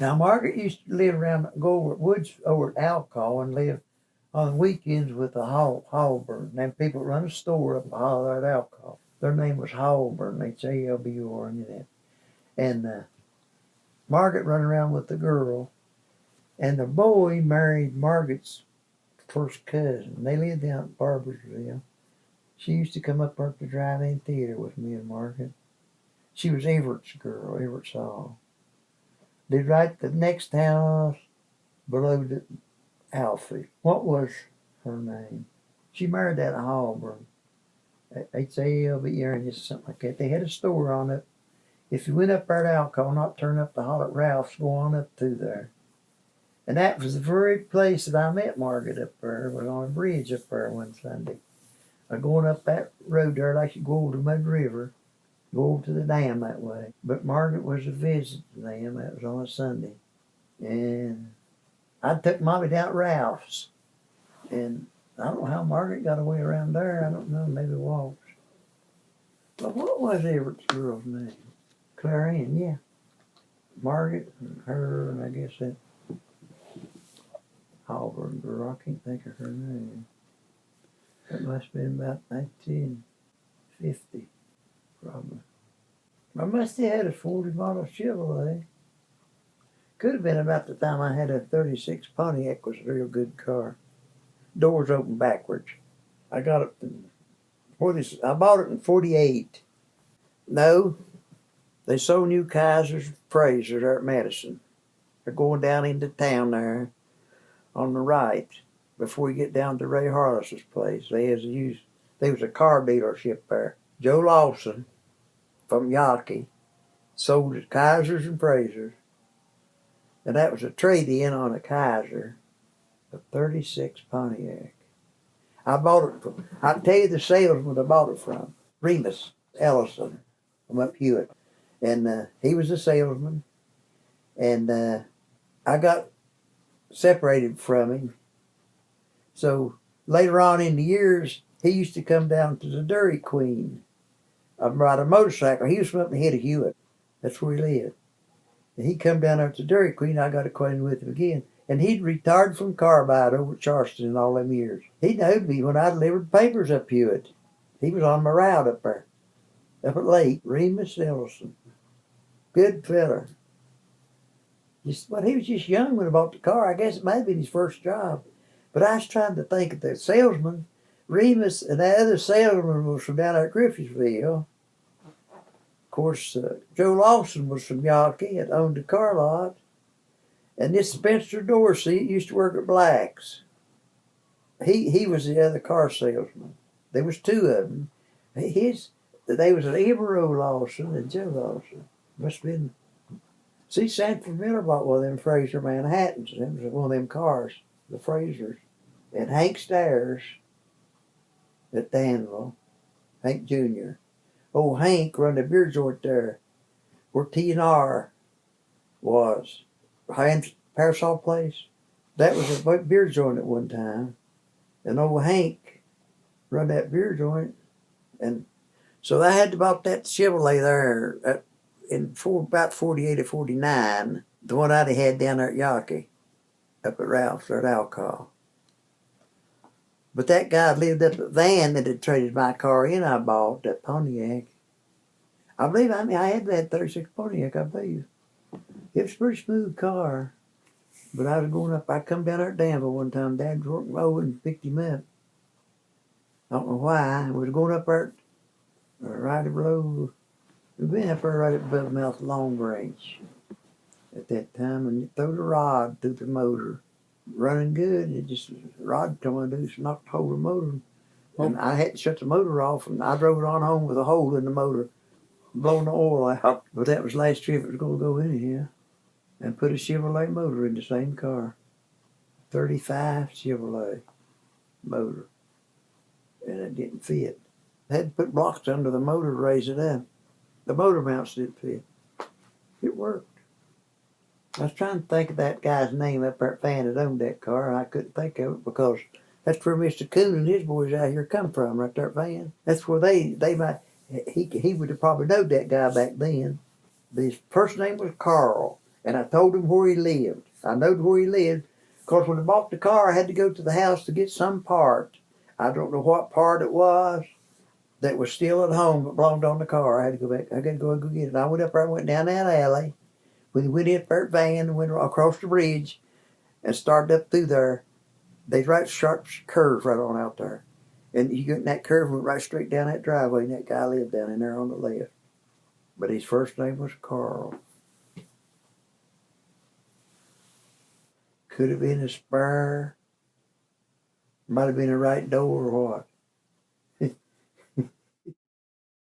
Now, Margaret used to live around, go over woods over at Alcoa and live on the weekends with the Hallburn. Them people run a store up the hall there at Alcoa. Their name was Hallburn, Halburn, and Margaret run around with the girl, and the boy married Margaret's first cousin. They lived down at Barbersville. She used to come up there to the drive-in theater with me and Margaret. She was Everett's girl, Everett's Hall. Lived right the next house below the Alfie. What was her name? She married that Hallburn. Halburn, or something like that. They had a store on it. If you went up there to Alcoa, not turn up the hall at Ralph's, go on up through there. And that was the very place that I met Margaret up there. Was on a bridge up there one Sunday. Going up that road there, like you go over to Mud River, go over to the dam that way. But Margaret was a visit to them. That was on a Sunday. And I took Mommy down at Ralph's. And I don't know how Margaret got away around there. I don't know, maybe walked. But what was Everett's girl's name? Clarion, yeah. Margaret and her, and I guess that Halburn girl, I can't think of her name. That must have been about 1950, probably. I must have had a 40 model Chevrolet. Could have been about the time I had a 36 Pontiac, was a real good car. Doors open backwards. I got it I bought it in 48. No, they sold new Kaisers Fraser there at Madison. They're going down into town there on the right before you get down to Ray Harless's place. There was a car dealership there. Joe Lawson from Yawkey sold at Kaisers and Frasers. And that was a trade-in on a Kaiser, a 36 Pontiac. I bought it from, I'll tell you the salesman I bought it from, Remus Ellison from up Hewitt. And he was a salesman. And I got separated from him. So later on in the years, he used to come down to the Dairy Queen. I'd ride a motorcycle. He was from up the head of Hewitt. That's where he lived. And he'd come down there to the Dairy Queen. I got acquainted with him again. And he'd retired from Carbide over at Charleston in all them years. He knowed me when I delivered papers up Hewitt. He was on my route up there, up at Lake. Remus Ellison. Good fella. But he was just young when I bought the car. I guess it might have been his first job. But I was trying to think of the salesman. Remus and that other salesman was from down there at Griffithsville. Of course, Joe Lawson was from Yawkey and owned a car lot. And this Spencer Dorsey used to work at Black's. He was the other car salesman. There was two of them. They was an Ebro Lawson and Joe Lawson. Must have been. See, Sanford Miller bought one of them Fraser Manhattans. It was one of them cars, the Frasers. And Hank Stairs at Danville, Hank Jr. Old Hank run the beer joint there where T&R was. Behind Parasol Place. That was a beer joint at one time. And old Hank run that beer joint. And so I had bought that Chevrolet there about 48 or 49. The one I'd had down there at Yawkey, up at Ralph's or at Alcoa. But that guy lived up at Van that had traded my car in. I bought that Pontiac. I had that 36 Pontiac, I believe. It was a pretty smooth car. But I was going up, I come down there at Danville one time. Dad was working over and picked him up. I don't know why. We was going up there right below, we'd been up there right above the mouth of Long Branch at that time. And you throw the rod through the motor. Running good. The rod coming loose, knocked the hole in the motor. And I had to shut the motor off, and I drove it on home with a hole in the motor, blowing the oil out. But that was the last trip it was going to go anyhow. And put a Chevrolet motor in the same car. 35 Chevrolet motor. And it didn't fit. I had to put blocks under the motor to raise it up. The motor mounts didn't fit. It worked. I was trying to think of that guy's name up there at Fan that owned that car, and I couldn't think of it because that's where Mr. Coon and his boys out here come from, right there at Fan. That's where they might, he would have probably known that guy back then. But his first name was Carl. And I told him where he lived. I knowed where he lived. Because when I bought the car, I had to go to the house to get some part. I don't know what part it was that was still at home that belonged on the car. I had to go back. I got to go and go get it. I went up there and went down that alley. When we went in that van and went across the bridge and started up through there, there's right sharp curves right on out there. And you get in that curve and went right straight down that driveway, and that guy lived down in there on the left. But his first name was Carl. Could have been a spur. Might have been a right door or what.